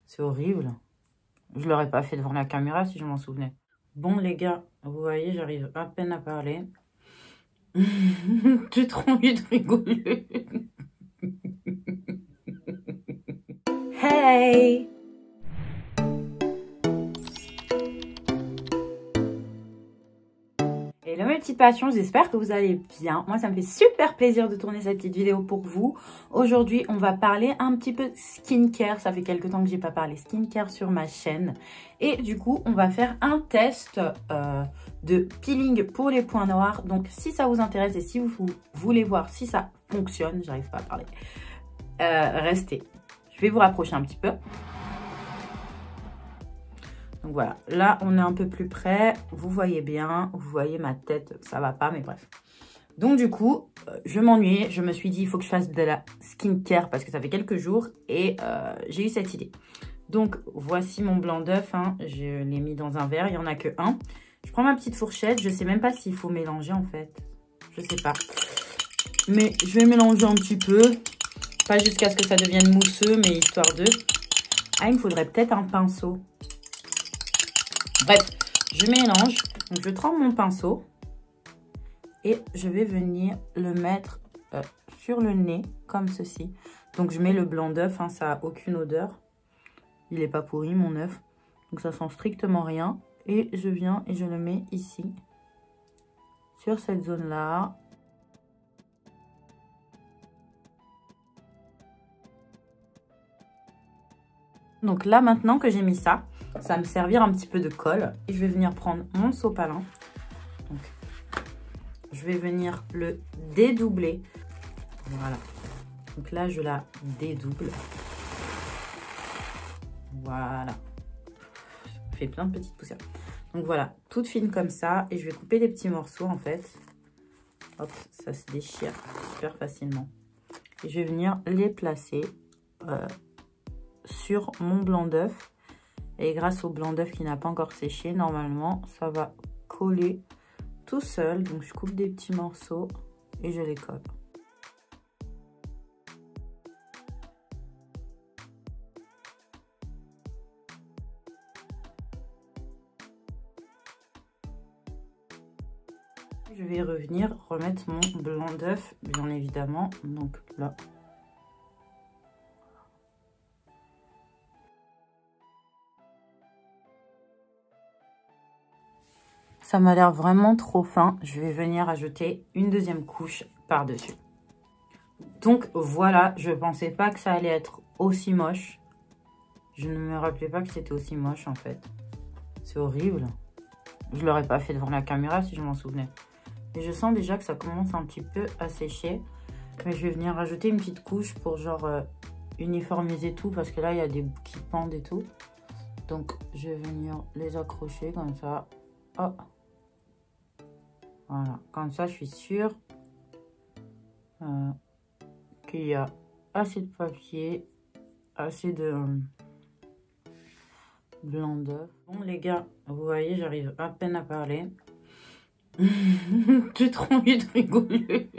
C'est horrible. Je l'aurais pas fait devant la caméra si je m'en souvenais. Bon les gars, vous voyez, j'arrive à peine à parler. J'ai trop envie de rigoler. Hey! Hello mes petites passions, j'espère que vous allez bien. Moi, ça me fait super plaisir de tourner cette petite vidéo pour vous. Aujourd'hui, on va parler un petit peu skincare. Ça fait quelques temps que j'ai pas parlé skincare sur ma chaîne. Et du coup, on va faire un test de peeling pour les points noirs. Donc, si ça vous intéresse et si vous voulez voir si ça fonctionne, j'arrive pas à parler, restez. Je vais vous rapprocher un petit peu. Donc voilà, là on est un peu plus près, vous voyez bien, vous voyez ma tête, ça va pas mais bref. Donc du coup, je m'ennuyais, je me suis dit il faut que je fasse de la skincare parce que ça fait quelques jours et j'ai eu cette idée. Donc voici mon blanc d'œuf, hein. Je l'ai mis dans un verre, il n'y en a que un. Je prends ma petite fourchette, je sais même pas s'il faut mélanger en fait, je sais pas. Mais je vais mélanger un petit peu, pas jusqu'à ce que ça devienne mousseux mais histoire de... Ah, il me faudrait peut-être un pinceau. Bref, je mélange, donc je trempe mon pinceau et je vais venir le mettre sur le nez comme ceci. Donc je mets le blanc d'œuf, hein, ça n'a aucune odeur, il n'est pas pourri mon œuf, donc ça sent strictement rien. Et je viens et je le mets ici, sur cette zone-là. Donc là maintenant que j'ai mis ça, ça va me servir un petit peu de colle. Et je vais venir prendre mon sopalin. Donc, je vais venir le dédoubler. Voilà. Donc là, je la dédouble. Voilà. Ça fait plein de petites poussières. Donc voilà, toute fine comme ça. Et je vais couper des petits morceaux en fait. Hop, ça se déchire super facilement. Et je vais venir les placer sur mon blanc d'œuf. Et grâce au blanc d'œuf qui n'a pas encore séché, normalement, ça va coller tout seul. Donc, je coupe des petits morceaux et je les colle. Je vais revenir remettre mon blanc d'œuf, bien évidemment. Donc là. Ça m'a l'air vraiment trop fin. Je vais venir ajouter une deuxième couche par-dessus. Donc voilà, je pensais pas que ça allait être aussi moche. Je ne me rappelais pas que c'était aussi moche en fait. C'est horrible. Je l'aurais pas fait devant la caméra si je m'en souvenais. Et je sens déjà que ça commence un petit peu à sécher. Mais je vais venir rajouter une petite couche pour genre uniformiser tout. Parce que là, il y a des bouts qui pendent et tout. Donc, je vais venir les accrocher comme ça. Oh. Voilà, comme ça, je suis sûre qu'il y a assez de papier, assez de blanc d'œuf. Bon, les gars, vous voyez, j'arrive à peine à parler. J'ai trop envie de rigoler.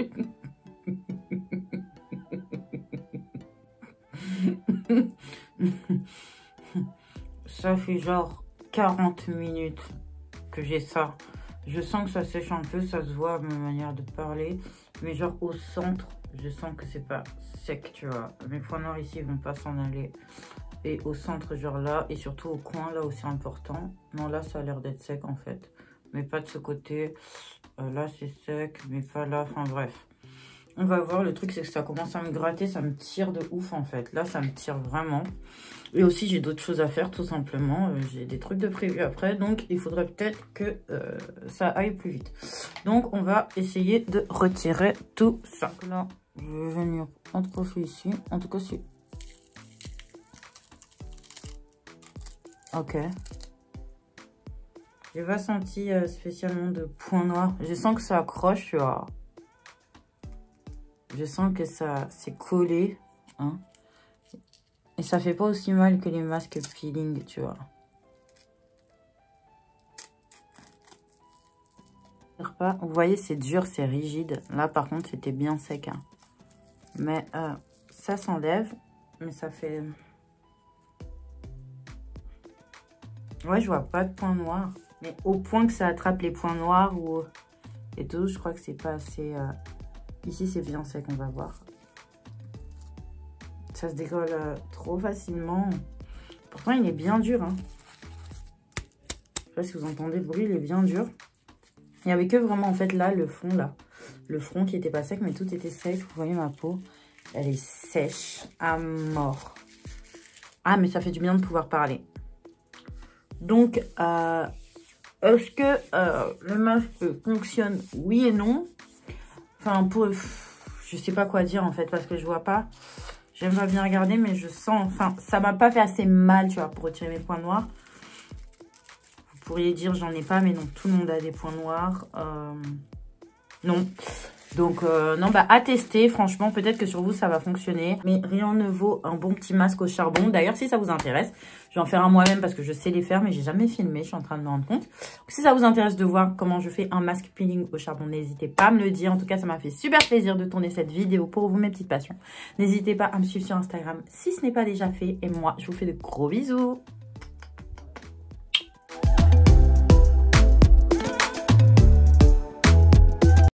Ça fait genre 40 minutes que j'ai ça. Je sens que ça sèche un peu, ça se voit à ma manière de parler. Mais genre au centre, je sens que c'est pas sec, tu vois. Mes points noirs ici, ils vont pas s'en aller. Et au centre, genre là, et surtout au coin, là où c'est important. Non, là, ça a l'air d'être sec en fait. Mais pas de ce côté. Là, c'est sec, mais pas là. Enfin bref. On va voir, le truc c'est que ça commence à me gratter, ça me tire de ouf en fait. Là, ça me tire vraiment. Et aussi, j'ai d'autres choses à faire tout simplement. J'ai des trucs de prévu après, donc il faudrait peut-être que ça aille plus vite. Donc, on va essayer de retirer tout ça. Là, je vais venir accrocher ici. En tout cas, c'est... Ok. J'ai pas senti spécialement de points noirs. Je sens que ça accroche, tu vois. Je sens que ça s'est collé, hein. Et ça fait pas aussi mal que les masques peeling, tu vois. Vous voyez, c'est dur, c'est rigide. Là, par contre, c'était bien sec, hein. Mais ça s'enlève, mais ça fait... Ouais, je vois pas de points noirs. Mais au point que ça attrape les points noirs ou... Et tout, je crois que c'est pas assez... Ici, c'est bien sec, on va voir. Ça se décolle trop facilement. Pourtant, il est bien dur. Hein. Je sais pas si vous entendez le bruit, il est bien dur. Il n'y avait que vraiment, en fait, là, le fond, là. Le front qui était pas sec, mais tout était sec. Vous voyez ma peau, elle est sèche à mort. Ah, mais ça fait du bien de pouvoir parler. Donc, est-ce que le masque fonctionne? Oui et non. Enfin, je sais pas quoi dire, en fait, parce que je vois pas. J'aimerais bien regarder, mais je sens... Enfin, ça m'a pas fait assez mal, tu vois, pour retirer mes points noirs. Vous pourriez dire, j'en ai pas, mais non, tout le monde a des points noirs. Non. Donc, non, bah, à tester. Franchement, peut-être que sur vous, ça va fonctionner. Mais rien ne vaut un bon petit masque au charbon. D'ailleurs, si ça vous intéresse, je vais en faire un moi-même parce que je sais les faire, mais j'ai jamais filmé. Je suis en train de me rendre compte. Donc, si ça vous intéresse de voir comment je fais un masque peeling au charbon, n'hésitez pas à me le dire. En tout cas, ça m'a fait super plaisir de tourner cette vidéo pour vous, mes petites passions. N'hésitez pas à me suivre sur Instagram si ce n'est pas déjà fait. Et moi, je vous fais de gros bisous.